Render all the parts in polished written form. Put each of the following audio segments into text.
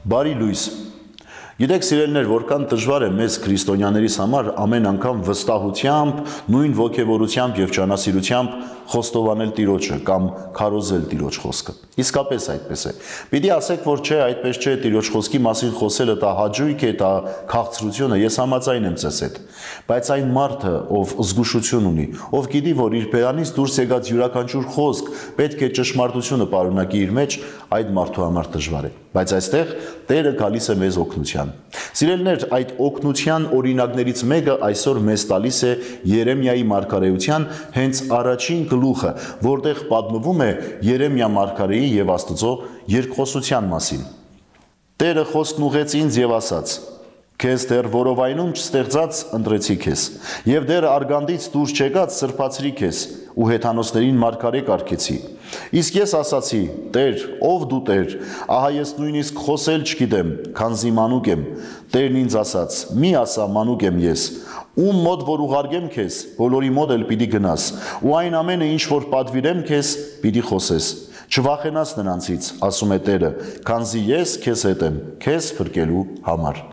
Բարի լույս։ Գիտեք, սիրելիներ, որքան դժվար է մեզ քրիստոնյաներիս համար ամեն անգամ վստահությամբ, նույն ոգևորությամբ եւ ճանասիրությամբ խոստովանել Տիրոջը կամ քարոզել Տիրոջ խոսքը։ Իսկապես այդպես է։ Պիտի ասեք, որ չէ, այդպես չէ, Տիրոջ խոսքի մասին խոսելը դա հաճույք է, դա քաղցրություն է, ես համաձայն եմ ձեզ հետ։ Բայց այն մարդը, ով զգուշություն ունի, ով գիտի, որ իր բերանից դուրս եկած յուրաքանչյուր խոսք պետք է ճշմարտությունը պարունակի իր մեջ, այդ մարդու համար դժվար է։ Բայց այստեղ Տերը գալիս է մեզ օգնության։ Սիրելիներ, այդ օգնության օրինակներից մեկը այսօր մեզ տալիս է Երեմիայի մարգարեության հենց առաջին գլուխը, որտեղ պատմվում է Երեմիա մարգարեի եւ Աստծո երկխոսության մասին։ Տերը խոսքն ուղեց ինձ եւ ասաց. Քեզ դեռ որովայնում չստեղծած ընտրեցի քեզ, եւ դեռ արգանդից դուրս չեկած սրբացրի քեզ, ու հեթանոսներին մարգարե կարգեցի։ Իսկ ես ասացի. Տեր, ով դու Տեր, ահա ես նույնիսկ խոսել չգիտեմ, քանզի մանուկ եմ։ Տերն ինձ ասաց. մի ասա, մանուկ եմ ես, ում մոտ որ ուղարկեմ քեզ, բոլորի մոտ էլ պիտի գնաս, ու այն ամենը, ինչ որ պատվիրեմ քեզ, պիտի խոսես։ Չվախենաս նրանցից, ասում է Տերը, քանզի ես քեզ հետ եմ, քեզ փրկելու համար։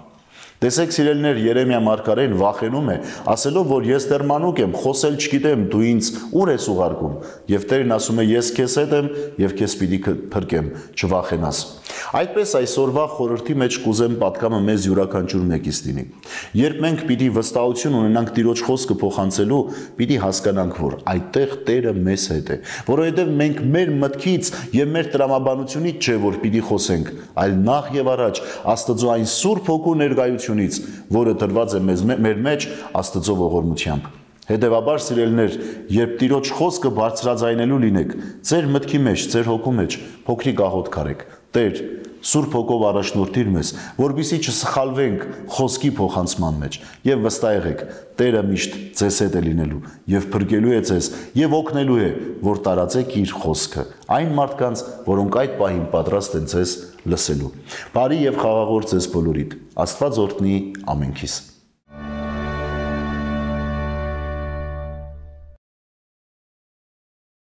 Տեսեք, սիրելիներ, Երեմիա մարգարեն վախենում է, ասելով, որ ես դեռ մանուկ եմ, խոսել չգիտեմ, դու ինձ ուր ես ուղարկում, եւ Տերն ասում է, ես քեզ հետ եմ եւ քեզ պիտի փրկեմ, չվախենաս։ Այդպես այսօրվա խորհրդի մեջ կուզեմ պատկամը մեզ յուրաքանչյուր մեկից լինի։ Երբ մենք պիտի վստահություն ունենանք Տիրոջ խոսքը փոխանցելու, պիտի հասկանանք, որ այդտեղ Տերը մեզ հետ է, որովհետև մենք մեր մտքից եւ մեր տրամաբանությունից չէ, որ պիտի խոսենք, այլ նախ եւ առաջ Աստծո այն Սուրբ Հոգու ներկայությունից, որը տրված է մեր մեջ Աստծո ողորմությամբ։ Հետևաբար, սիրելիներ, երբ Տիրոջ խոսքը բարձրաձայնելու լինեք, ձեր մտքի մեջ, ձեր հոգու մեջ փոքրիկ աղոթք արեք. Տեր, Սուրբ Հոգով առաջնորդիր մեզ, որպեսզի չսխալվենք խոսքի փոխանցման մեջ, եւ վստահ եղեք, Տերը միշտ ձեզ հետ է լինելու եւ փրկելու է ձեզ եւ օգնելու է, որ տարածեք իր խոսքը այն մարդկանց, որոնք այդ պահին պատրաստ են ձեզ լսելու։ Բարի եւ խաղաղ օր ձեզ բոլորիդ։ Աստված օրհնի ամենքիս։